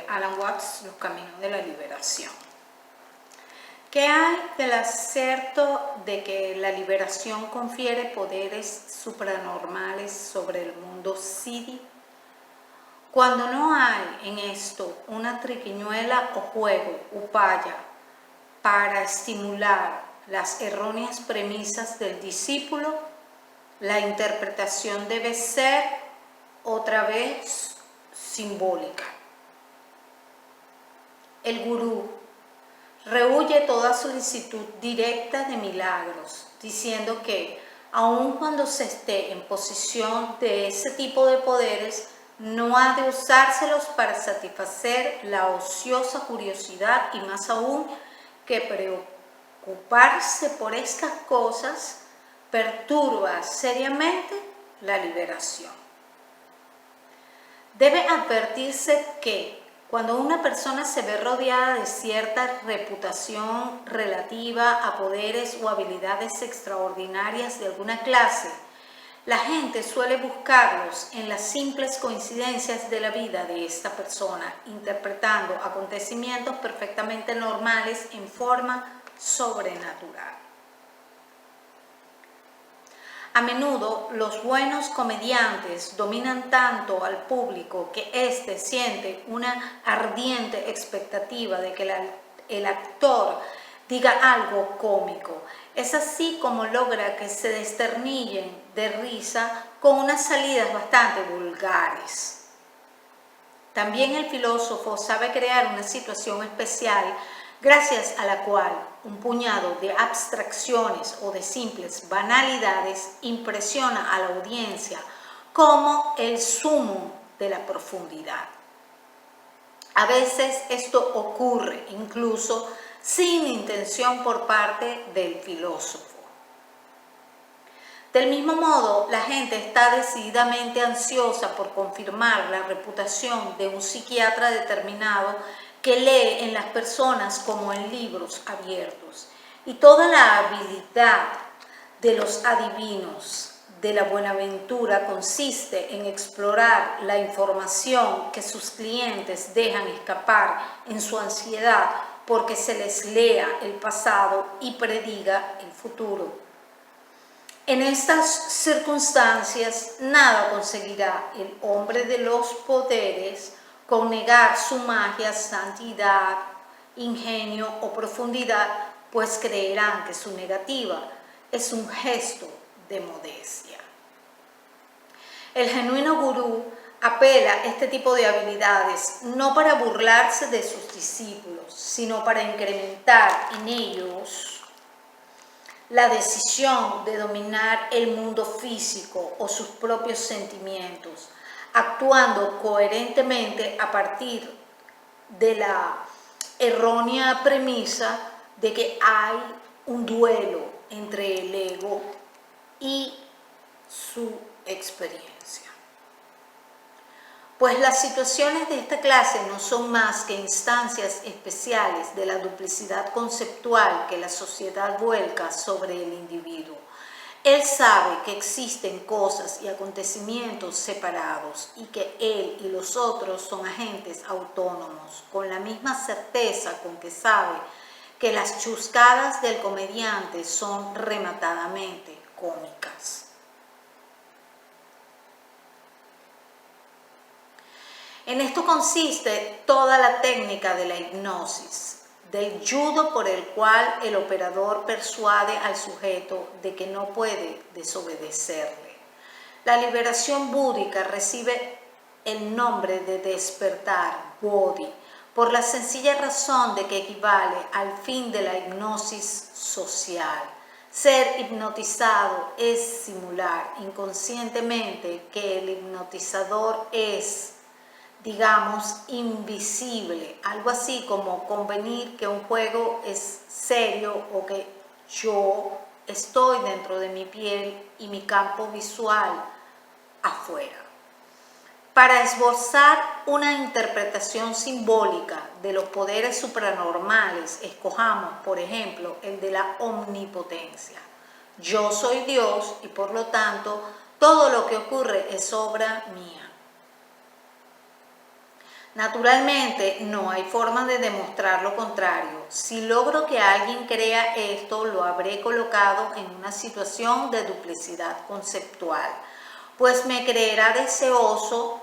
Alan Watts, Los Caminos de la Liberación. ¿Qué hay del acerto de que la liberación confiere poderes supranormales sobre el mundo Siddhi? Cuando no hay en esto una triquiñuela o juego, upaya, para estimular las erróneas premisas del discípulo, la interpretación debe ser otra vez simbólica. El gurú rehúye toda solicitud directa de milagros, diciendo que, aun cuando se esté en posesión de ese tipo de poderes, no ha de usárselos para satisfacer la ociosa curiosidad y más aún que preocuparse por estas cosas perturba seriamente la liberación. Debe advertirse que cuando una persona se ve rodeada de cierta reputación relativa a poderes o habilidades extraordinarias de alguna clase, la gente suele buscarlos en las simples coincidencias de la vida de esta persona, interpretando acontecimientos perfectamente normales en forma sobrenatural. A menudo los buenos comediantes dominan tanto al público que éste siente una ardiente expectativa de que el actor diga algo cómico. Es así como logra que se desternillen de risa con unas salidas bastante vulgares. También el filósofo sabe crear una situación especial gracias a la cual un puñado de abstracciones o de simples banalidades impresiona a la audiencia como el sumo de la profundidad. A veces esto ocurre incluso sin intención por parte del filósofo. Del mismo modo, la gente está decididamente ansiosa por confirmar la reputación de un psiquiatra determinado que lee en las personas como en libros abiertos. Y toda la habilidad de los adivinos de la buenaventura consiste en explorar la información que sus clientes dejan escapar en su ansiedad porque se les lea el pasado y prediga el futuro. En estas circunstancias, nada conseguirá el hombre de los poderes con negar su magia, santidad, ingenio o profundidad, pues creerán que su negativa es un gesto de modestia. El genuino gurú apela a este tipo de habilidades no para burlarse de sus discípulos, sino para incrementar en ellos la decisión de dominar el mundo físico o sus propios sentimientos, actuando coherentemente a partir de la errónea premisa de que hay un duelo entre el ego y su experiencia. Pues las situaciones de esta clase no son más que instancias especiales de la duplicidad conceptual que la sociedad vuelca sobre el individuo. Él sabe que existen cosas y acontecimientos separados y que él y los otros son agentes autónomos, con la misma certeza con que sabe que las chuscadas del comediante son rematadamente cómicas. En esto consiste toda la técnica de la hipnosis, del judo por el cual el operador persuade al sujeto de que no puede desobedecerle. La liberación búdica recibe el nombre de despertar, bodhi, por la sencilla razón de que equivale al fin de la hipnosis social. Ser hipnotizado es simular inconscientemente que el hipnotizador es, digamos, invisible, algo así como convenir que un juego es serio o que yo estoy dentro de mi piel y mi campo visual afuera. Para esbozar una interpretación simbólica de los poderes supranormales, escojamos, por ejemplo, el de la omnipotencia. Yo soy Dios y por lo tanto todo lo que ocurre es obra mía. Naturalmente, no hay forma de demostrar lo contrario. Si logro que alguien crea esto, lo habré colocado en una situación de duplicidad conceptual, pues me creerá deseoso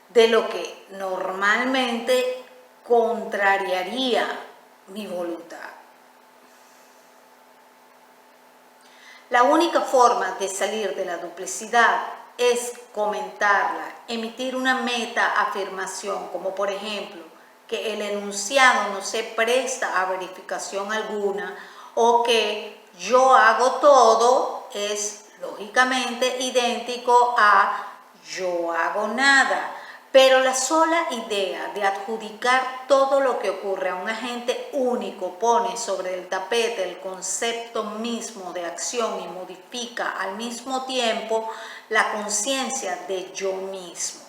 de lo que normalmente contrariaría mi voluntad. La única forma de salir de la duplicidad es comentarla, emitir una meta-afirmación, como por ejemplo, que el enunciado no se presta a verificación alguna o que yo hago todo es lógicamente idéntico a yo hago nada. Pero la sola idea de adjudicar todo lo que ocurre a un agente único pone sobre el tapete el concepto mismo de acción y modifica al mismo tiempo la conciencia de yo mismo.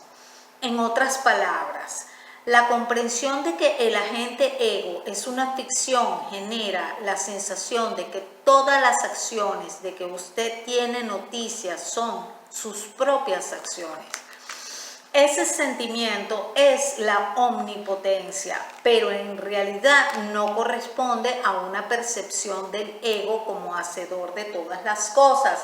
En otras palabras, la comprensión de que el agente ego es una ficción genera la sensación de que todas las acciones de que usted tiene noticias son sus propias acciones. Ese sentimiento es la omnipotencia, pero en realidad no corresponde a una percepción del ego como hacedor de todas las cosas.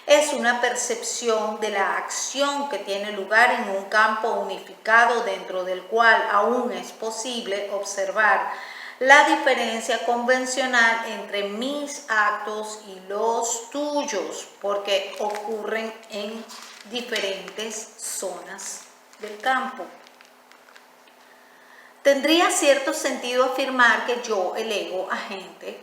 Es una percepción de la acción que tiene lugar en un campo unificado dentro del cual aún es posible observar la diferencia convencional entre mis actos y los tuyos, porque ocurren en diferentes zonas del campo. Tendría cierto sentido afirmar que yo, el ego agente,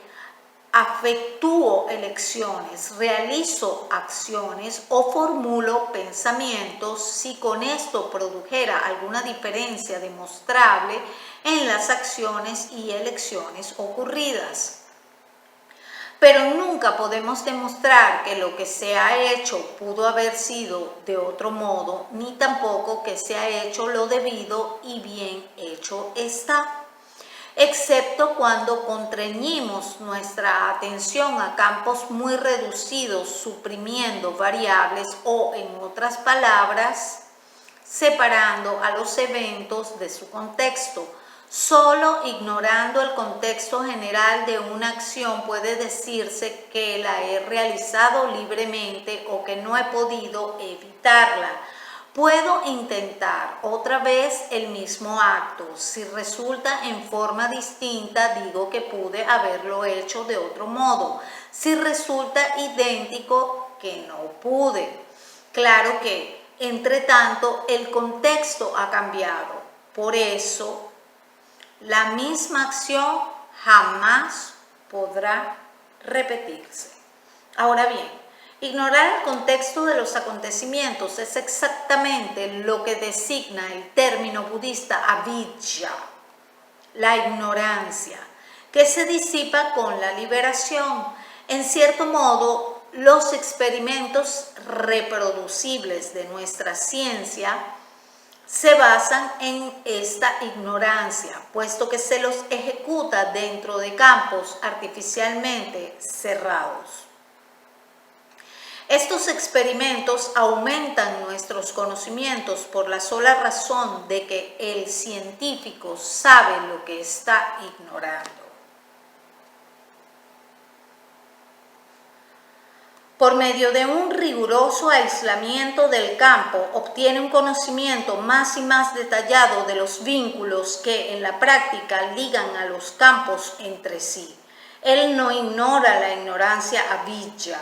efectúo elecciones, realizo acciones o formulo pensamientos si con esto produjera alguna diferencia demostrable en las acciones y elecciones ocurridas. Pero nunca podemos demostrar que lo que se ha hecho pudo haber sido de otro modo, ni tampoco que se ha hecho lo debido y bien hecho está, excepto cuando contrañimos nuestra atención a campos muy reducidos, suprimiendo variables o, en otras palabras, separando a los eventos de su contexto. Solo ignorando el contexto general de una acción puede decirse que la he realizado libremente o que no he podido evitarla. Puedo intentar otra vez el mismo acto. Si resulta en forma distinta, digo que pude haberlo hecho de otro modo. Si resulta idéntico, que no pude. Claro que, entre tanto, el contexto ha cambiado. Por eso, la misma acción jamás podrá repetirse. Ahora bien, ignorar el contexto de los acontecimientos es exactamente lo que designa el término budista avidya, la ignorancia, que se disipa con la liberación. En cierto modo, los experimentos reproducibles de nuestra ciencia se basan en esta ignorancia, puesto que se los ejecuta dentro de campos artificialmente cerrados. Estos experimentos aumentan nuestros conocimientos por la sola razón de que el científico sabe lo que está ignorando. Por medio de un riguroso aislamiento del campo, obtiene un conocimiento más y más detallado de los vínculos que en la práctica ligan a los campos entre sí. Él no ignora la ignorancia avidya.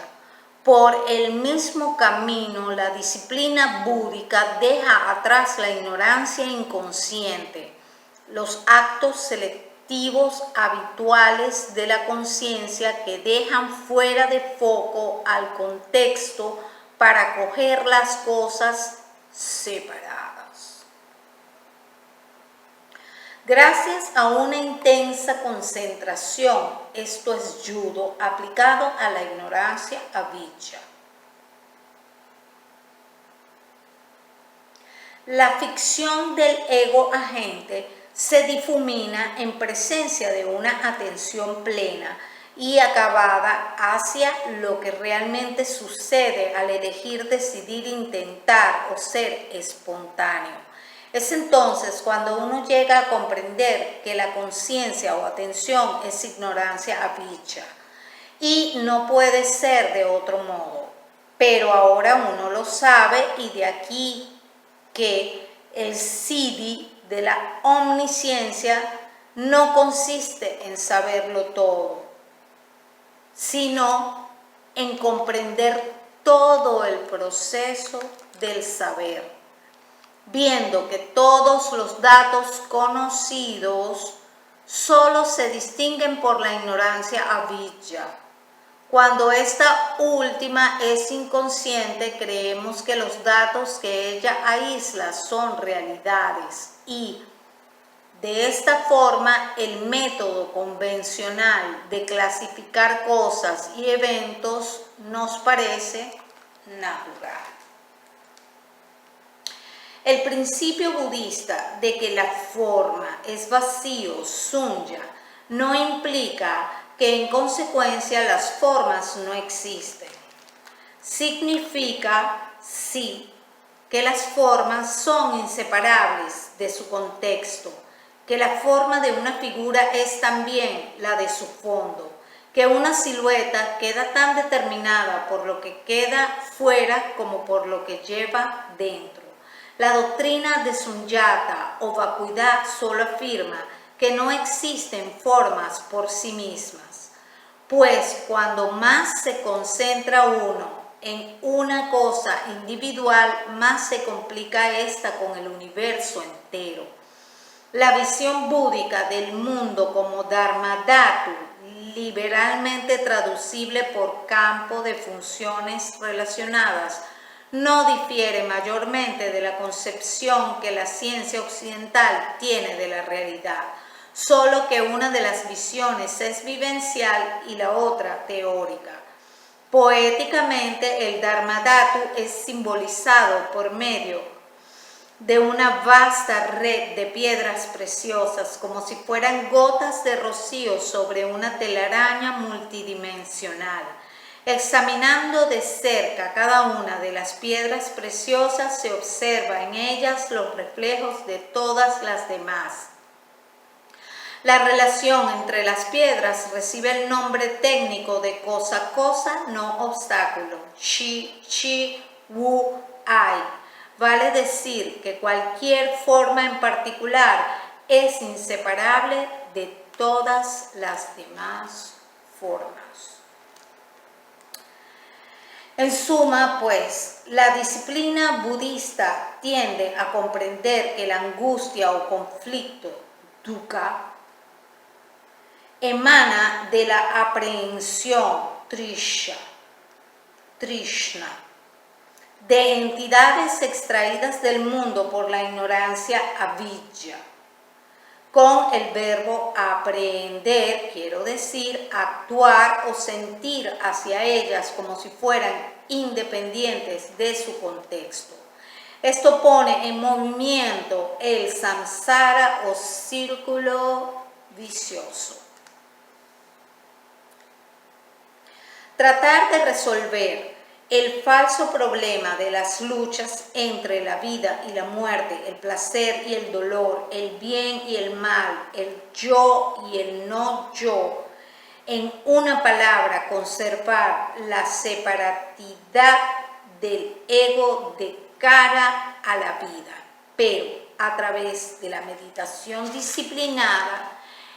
Por el mismo camino, la disciplina búdica deja atrás la ignorancia inconsciente, los actos selectivos habituales de la conciencia que dejan fuera de foco al contexto para coger las cosas separadas. Gracias a una intensa concentración, esto es judo aplicado a la ignorancia avidya. La ficción del ego agente se difumina en presencia de una atención plena y acabada hacia lo que realmente sucede al elegir decidir intentar o ser espontáneo. Es entonces cuando uno llega a comprender que la conciencia o atención es ignorancia avijja y no puede ser de otro modo. Pero ahora uno lo sabe, y de aquí que el siddhi de la omnisciencia no consiste en saberlo todo, sino en comprender todo el proceso del saber, viendo que todos los datos conocidos solo se distinguen por la ignorancia avijja. Cuando esta última es inconsciente, creemos que los datos que ella aísla son realidades, y de esta forma el método convencional de clasificar cosas y eventos nos parece natural. El principio budista de que la forma es vacío, sunya, no implica que en consecuencia las formas no existen. Significa, sí, que las formas son inseparables de su contexto, que la forma de una figura es también la de su fondo, que una silueta queda tan determinada por lo que queda fuera como por lo que lleva dentro. La doctrina de Sunyata o vacuidad solo afirma que no existen formas por sí mismas, pues cuando más se concentra uno en una cosa individual, más se complica esta con el universo entero. La visión búdica del mundo como Dharmadhatu, liberalmente traducible por campo de funciones relacionadas, no difiere mayormente de la concepción que la ciencia occidental tiene de la realidad, solo que una de las visiones es vivencial y la otra teórica. Poéticamente, el Dharmadhatu es simbolizado por medio de una vasta red de piedras preciosas, como si fueran gotas de rocío sobre una telaraña multidimensional. Examinando de cerca cada una de las piedras preciosas, se observa en ellas los reflejos de todas las demás. La relación entre las piedras recibe el nombre técnico de cosa, no obstáculo, chi, wu, ai. Vale decir que cualquier forma en particular es inseparable de todas las demás formas. En suma, pues, la disciplina budista tiende a comprender que la angustia o conflicto, dukkha, emana de la aprehensión, trishna, de entidades extraídas del mundo por la ignorancia avijja. Con el verbo aprehender, quiero decir actuar o sentir hacia ellas como si fueran independientes de su contexto. Esto pone en movimiento el samsara o círculo vicioso. Tratar de resolver el falso problema de las luchas entre la vida y la muerte, el placer y el dolor, el bien y el mal, el yo y el no yo, en una palabra, conservar la separatidad del ego de cara a la vida, pero a través de la meditación disciplinada,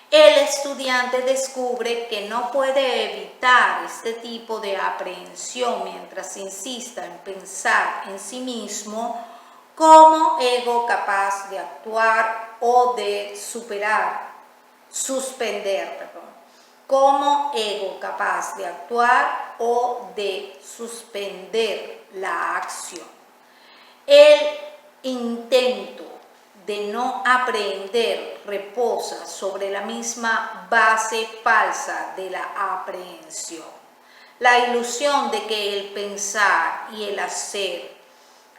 el estudiante descubre que no puede evitar este tipo de aprehensión mientras insista en pensar en sí mismo como ego capaz de actuar o de como ego capaz de actuar o de suspender la acción. El intento de no aprehender reposa sobre la misma base falsa de la aprehensión. La ilusión de que el pensar y el hacer,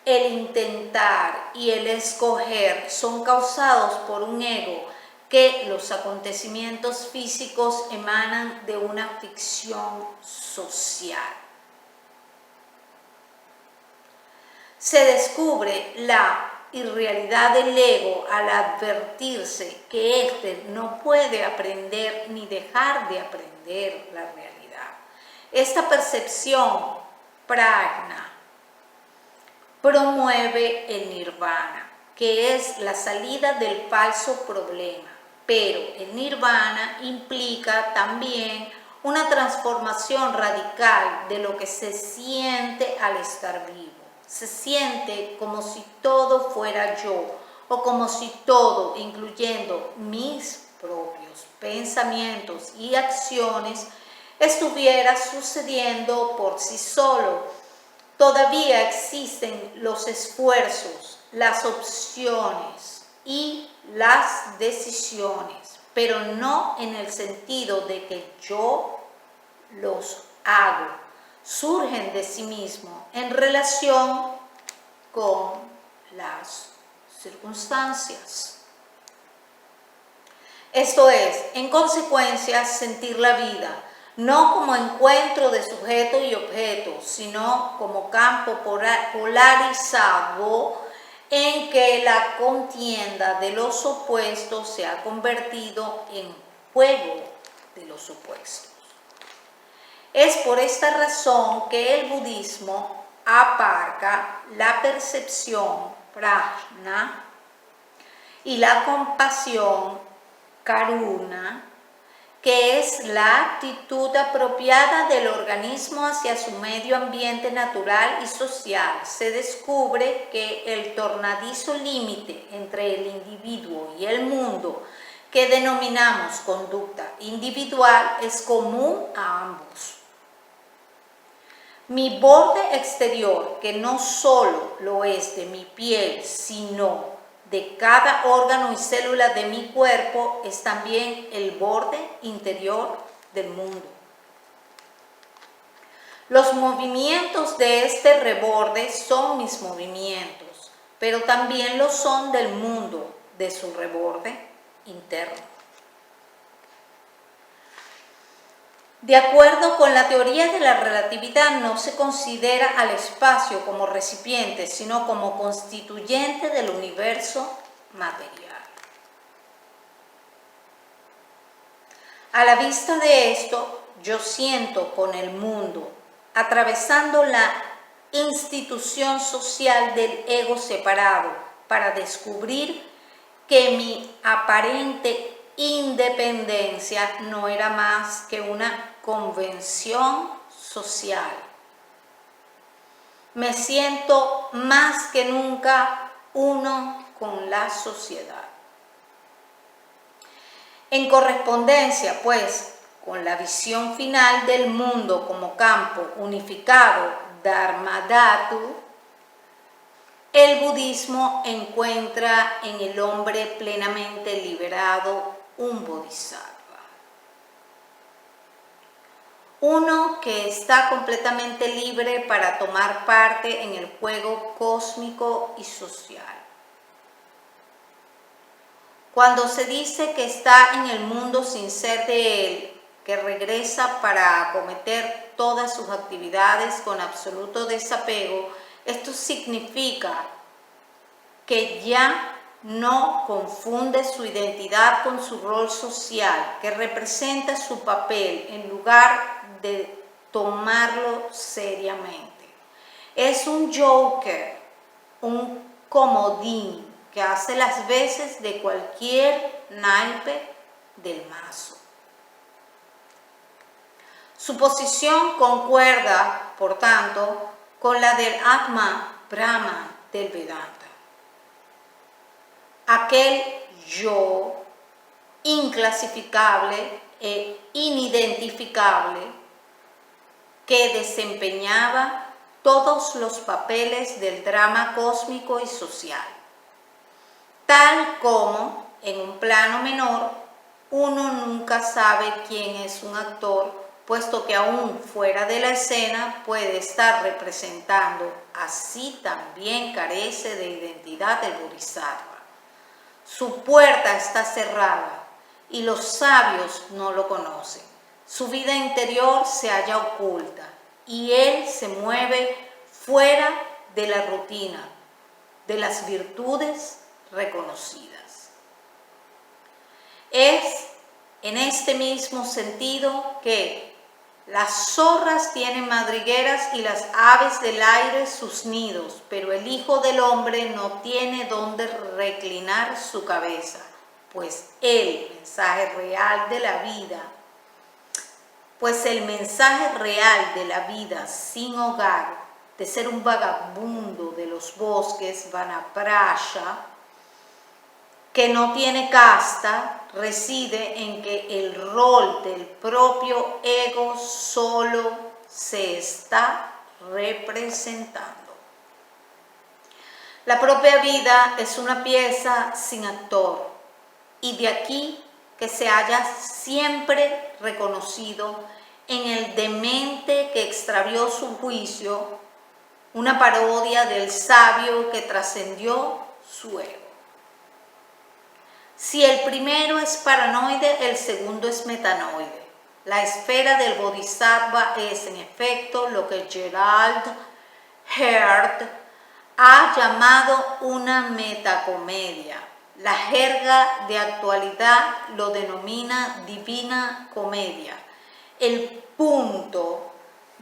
el intentar y el escoger son causados por un ego, que los acontecimientos físicos emanan de una ficción social. Se descubre la irrealidad del ego al advertirse que éste no puede aprender ni dejar de aprender la realidad. Esta percepción prajna promueve el nirvana, que es la salida del falso problema, pero el nirvana implica también una transformación radical de lo que se siente al estar vivo. Se siente como si todo fuera yo, o como si todo, incluyendo mis propios pensamientos y acciones, estuviera sucediendo por sí solo. Todavía existen los esfuerzos, las opciones y las decisiones, pero no en el sentido de que yo los hago. Surgen de sí mismos en relación con las circunstancias. Esto es, en consecuencia, sentir la vida, no como encuentro de sujeto y objeto, sino como campo polarizado en que la contienda de los opuestos se ha convertido en juego de los opuestos. Es por esta razón que el budismo aparca la percepción prajna y la compasión karuna, que es la actitud apropiada del organismo hacia su medio ambiente natural y social. Se descubre que el tornadizo límite entre el individuo y el mundo, que denominamos conducta individual, es común a ambos. Mi borde exterior, que no solo lo es de mi piel, sino de cada órgano y célula de mi cuerpo, es también el borde interior del mundo. Los movimientos de este reborde son mis movimientos, pero también lo son del mundo, de su reborde interno. De acuerdo con la teoría de la relatividad, no se considera al espacio como recipiente, sino como constituyente del universo material. A la vista de esto, yo siento con el mundo, atravesando la institución social del ego separado, para descubrir que mi aparente independencia no era más que una convención social. Me siento más que nunca uno con la sociedad. En correspondencia, pues, con la visión final del mundo como campo unificado, Dharmadhatu, el budismo encuentra en el hombre plenamente liberado un bodhisattva. Uno que está completamente libre para tomar parte en el juego cósmico y social. Cuando se dice que está en el mundo sin ser de él, que regresa para acometer todas sus actividades con absoluto desapego, esto significa que ya no confunde su identidad con su rol social, que representa su papel en lugar de tomarlo seriamente. Es un joker, un comodín que hace las veces de cualquier naipe del mazo. Su posición concuerda, por tanto, con la del Atma Brahma del Vedanta. Aquel yo inclasificable e inidentificable que desempeñaba todos los papeles del drama cósmico y social. Tal como, en un plano menor, uno nunca sabe quién es un actor, puesto que aún fuera de la escena puede estar representando, así también carece de identidad del bodhisattva. Su puerta está cerrada y los sabios no lo conocen. Su vida interior se halla oculta y él se mueve fuera de la rutina, de las virtudes reconocidas. Es en este mismo sentido que las zorras tienen madrigueras y las aves del aire sus nidos, pero el Hijo del Hombre no tiene donde reclinar su cabeza, pues el mensaje real de la vida sin hogar, de ser un vagabundo de los bosques, vanapraya, que no tiene casta, reside en que el rol del propio ego solo se está representando. La propia vida es una pieza sin actor, y de aquí que se haya siempre reconocido en el demente que extravió su juicio una parodia del sabio que trascendió su ego. Si el primero es paranoide, el segundo es metanoide. La esfera del bodhisattva es, en efecto, lo que Gerald Heard ha llamado una metacomedia. La jerga de actualidad lo denomina divina comedia. El punto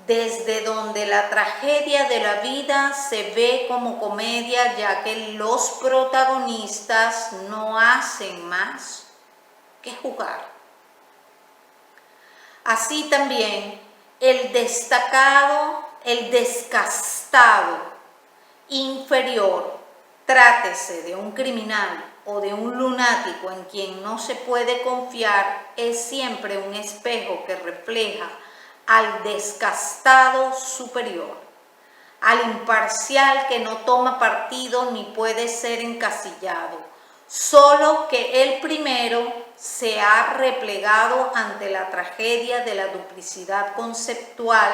desde donde la tragedia de la vida se ve como comedia, ya que los protagonistas no hacen más que jugar. Así también el destacado, el descastado inferior, trátese de un criminal o de un lunático en quien no se puede confiar, es siempre un espejo que refleja al descastado superior, al imparcial que no toma partido ni puede ser encasillado, solo que el primero se ha replegado ante la tragedia de la duplicidad conceptual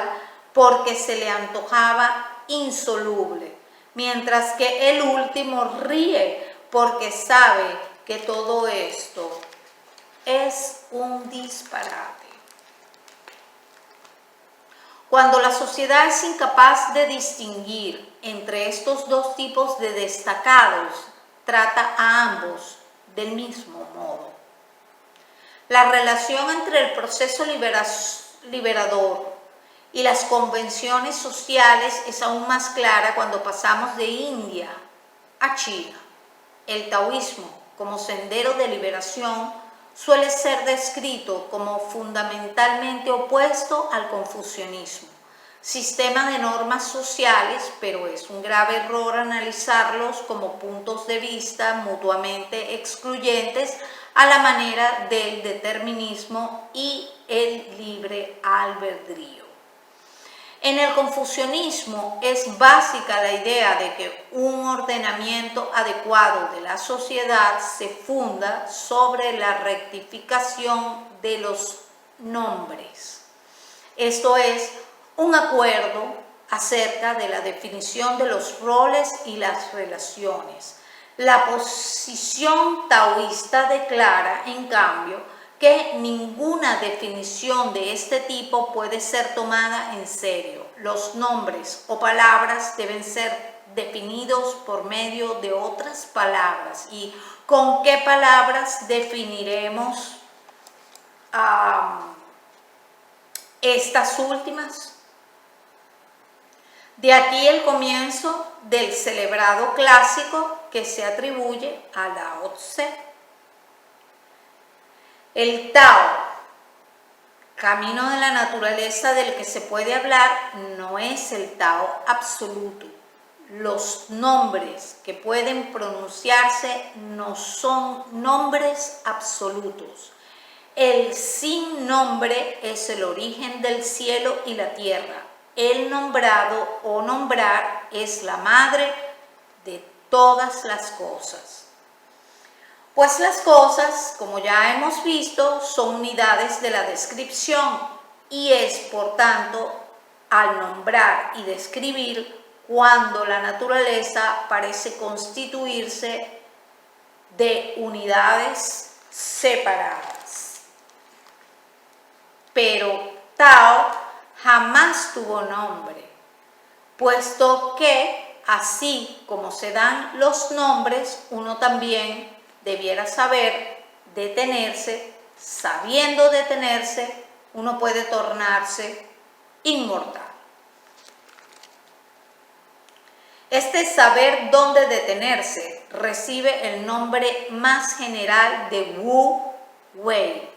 porque se le antojaba insoluble, mientras que el último ríe porque sabe que todo esto es un disparate. Cuando la sociedad es incapaz de distinguir entre estos dos tipos de destacados, trata a ambos del mismo modo. La relación entre el proceso liberador y las convenciones sociales es aún más clara cuando pasamos de India a China. El taoísmo, como sendero de liberación, suele ser descrito como fundamentalmente opuesto al confucianismo, sistema de normas sociales, pero es un grave error analizarlos como puntos de vista mutuamente excluyentes a la manera del determinismo y el libre albedrío. En el confucianismo es básica la idea de que un ordenamiento adecuado de la sociedad se funda sobre la rectificación de los nombres. Esto es, un acuerdo acerca de la definición de los roles y las relaciones. La posición taoísta declara, en cambio, que ninguna definición de este tipo puede ser tomada en serio. Los nombres o palabras deben ser definidos por medio de otras palabras. ¿Y con qué palabras definiremos estas últimas? De aquí el comienzo del celebrado clásico que se atribuye a Lao Tse. El Tao, camino de la naturaleza del que se puede hablar, no es el Tao absoluto. Los nombres que pueden pronunciarse no son nombres absolutos. El sin nombre es el origen del cielo y la tierra. El nombrado o nombrar es la madre de todas las cosas. Pues las cosas, como ya hemos visto, son unidades de la descripción y es, por tanto, al nombrar y describir cuando la naturaleza parece constituirse de unidades separadas. Pero Tao jamás tuvo nombre, puesto que así como se dan los nombres, uno también debiera saber detenerse. Sabiendo detenerse, uno puede tornarse inmortal. Este saber dónde detenerse recibe el nombre más general de Wu Wei,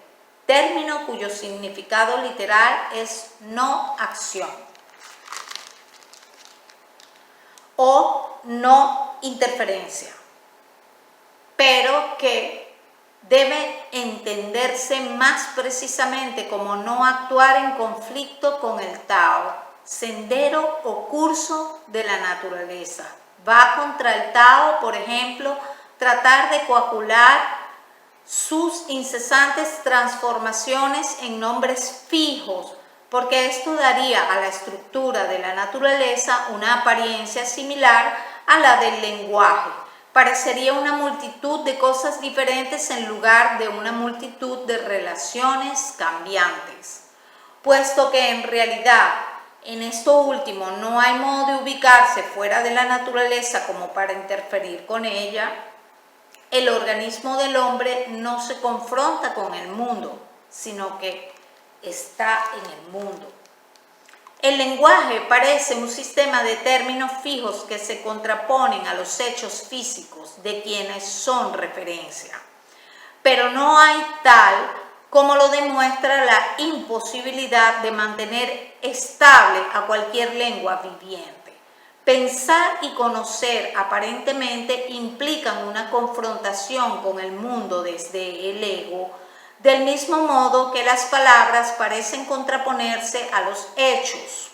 término cuyo significado literal es no acción o no interferencia, pero que debe entenderse más precisamente como no actuar en conflicto con el Tao, sendero o curso de la naturaleza. Va contra el Tao, por ejemplo, tratar de coagular sus incesantes transformaciones en nombres fijos, porque esto daría a la estructura de la naturaleza una apariencia similar a la del lenguaje. Parecería una multitud de cosas diferentes en lugar de una multitud de relaciones cambiantes. Puesto que en realidad en esto último no hay modo de ubicarse fuera de la naturaleza como para interferir con ella, el organismo del hombre no se confronta con el mundo, sino que está en el mundo. El lenguaje parece un sistema de términos fijos que se contraponen a los hechos físicos de quienes son referencia, pero no hay tal como lo demuestra la imposibilidad de mantener estable a cualquier lengua viviente. Pensar y conocer aparentemente implican una confrontación con el mundo desde el ego, del mismo modo que las palabras parecen contraponerse a los hechos.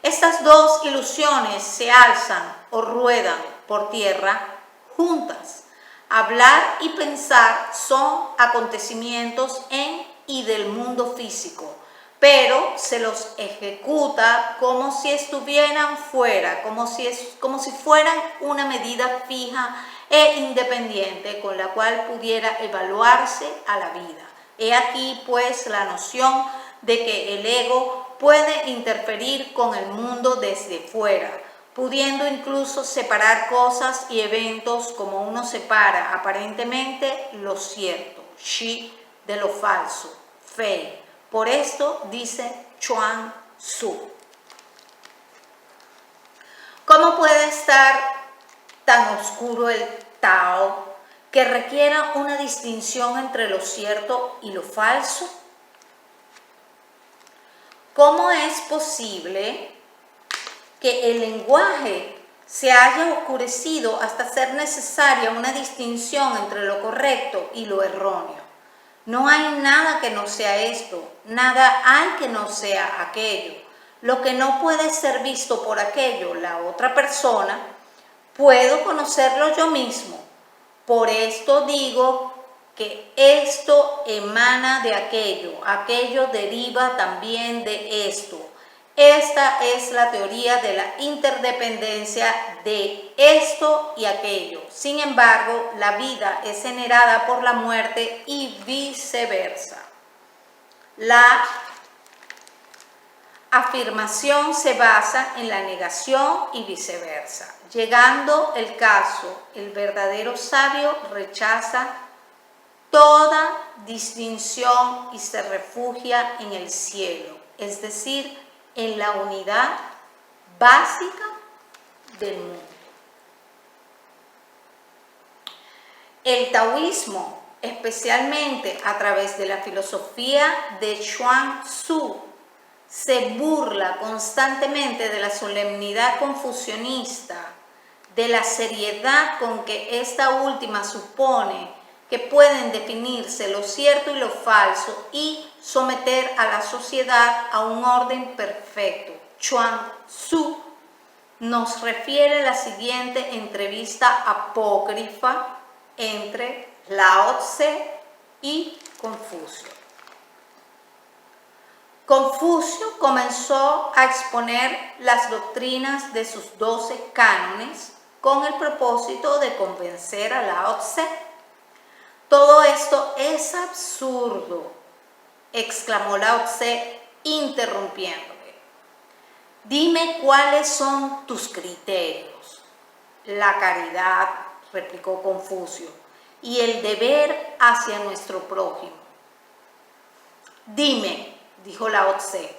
Estas dos ilusiones se alzan o ruedan por tierra juntas. Hablar y pensar son acontecimientos en y del mundo físico, pero se los ejecuta como si estuvieran fuera, como si fueran una medida fija e independiente con la cual pudiera evaluarse a la vida. He aquí pues la noción de que el ego puede interferir con el mundo desde fuera, pudiendo incluso separar cosas y eventos como uno separa aparentemente lo cierto, Shi, de lo falso, Fei. Por esto dice Chuang Tzu. ¿Cómo puede estar tan oscuro el Tao que requiera una distinción entre lo cierto y lo falso? ¿Cómo es posible que el lenguaje se haya oscurecido hasta ser necesaria una distinción entre lo correcto y lo erróneo? No hay nada que no sea esto, nada hay que no sea aquello. Lo que no puede ser visto por aquello, la otra persona, puedo conocerlo yo mismo. Por esto digo que esto emana de aquello, aquello deriva también de esto. Esta es la teoría de la interdependencia de esto y aquello. Sin embargo, la vida es generada por la muerte y viceversa. La afirmación se basa en la negación y viceversa. Llegando el caso, el verdadero sabio rechaza toda distinción y se refugia en el cielo, es decir, en la unidad básica del mundo. El taoísmo, especialmente a través de la filosofía de Chuang Tzu, se burla constantemente de la solemnidad confucionista, de la seriedad con que esta última supone que pueden definirse lo cierto y lo falso y someter a la sociedad a un orden perfecto. Chuang Tzu nos refiere la siguiente entrevista apócrifa entre Lao Tse y Confucio. Confucio comenzó a exponer las doctrinas de sus 12 cánones con el propósito de convencer a Lao Tse. Todo esto es absurdo, exclamó Lao Tse interrumpiéndole. Dime cuáles son tus criterios. La caridad, replicó Confucio, y el deber hacia nuestro prójimo. Dime, dijo Lao Tse,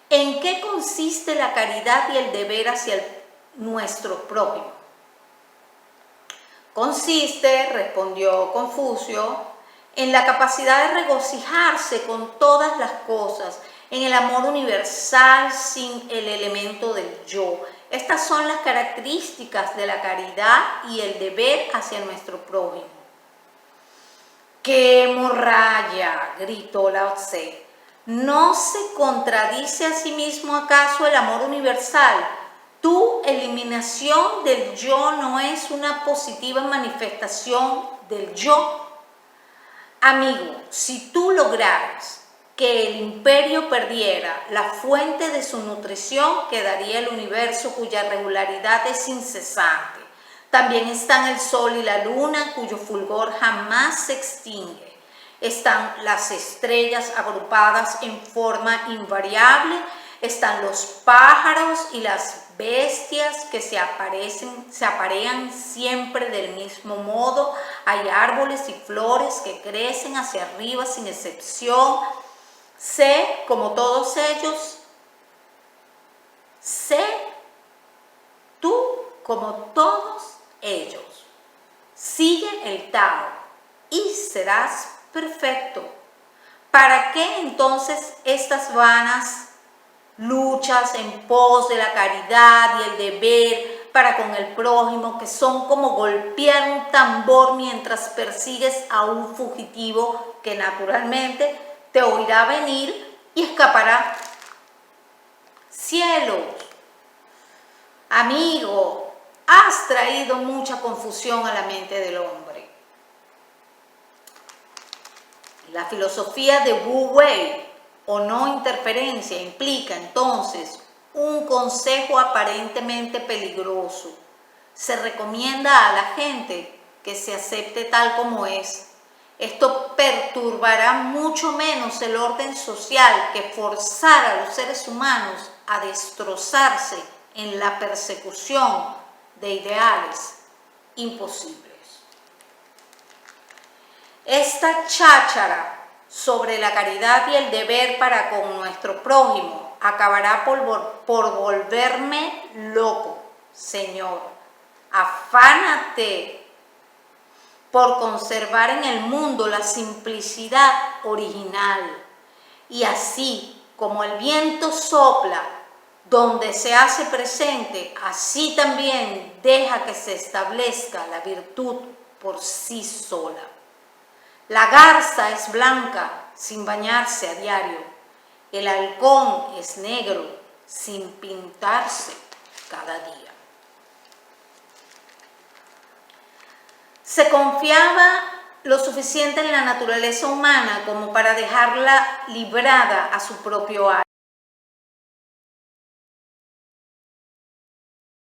¿en qué consiste la caridad y el deber hacia nuestro prójimo? Consiste, respondió Confucio, en la capacidad de regocijarse con todas las cosas, en el amor universal sin el elemento del yo. Estas son las características de la caridad y el deber hacia nuestro prójimo. ¡Qué morralla!, gritó Lao Tse. ¿No se contradice a sí mismo acaso el amor universal? Tu eliminación del yo no es una positiva manifestación del yo. Amigo, si tú lograras que el imperio perdiera la fuente de su nutrición, quedaría el universo cuya regularidad es incesante. También están el sol y la luna, cuyo fulgor jamás se extingue. Están las estrellas agrupadas en forma invariable. Están los pájaros y las bestias que se aparean siempre del mismo modo. Hay árboles y flores que crecen hacia arriba sin excepción. Sé, como todos ellos, sé tú como todos ellos. Sigue el Tao y serás perfecto. ¿Para qué entonces estas vanas luchas en pos de la caridad y el deber para con el prójimo, que son como golpear un tambor mientras persigues a un fugitivo que naturalmente te oirá venir y escapará? Cielos, amigo, has traído mucha confusión a la mente del hombre. La filosofía de Wu Wei, o no interferencia, implica entonces un consejo aparentemente peligroso. Se recomienda a la gente que se acepte tal como es. Esto perturbará mucho menos el orden social que forzar a los seres humanos a destrozarse en la persecución de ideales imposibles. Esta cháchara sobre la caridad y el deber para con nuestro prójimo acabará por volverme loco, Señor. Afánate por conservar en el mundo la simplicidad original, y así como el viento sopla donde se hace presente, así también deja que se establezca la virtud por sí sola. La garza es blanca sin bañarse a diario. El halcón es negro sin pintarse cada día. Se confiaba lo suficiente en la naturaleza humana como para dejarla librada a su propio arte.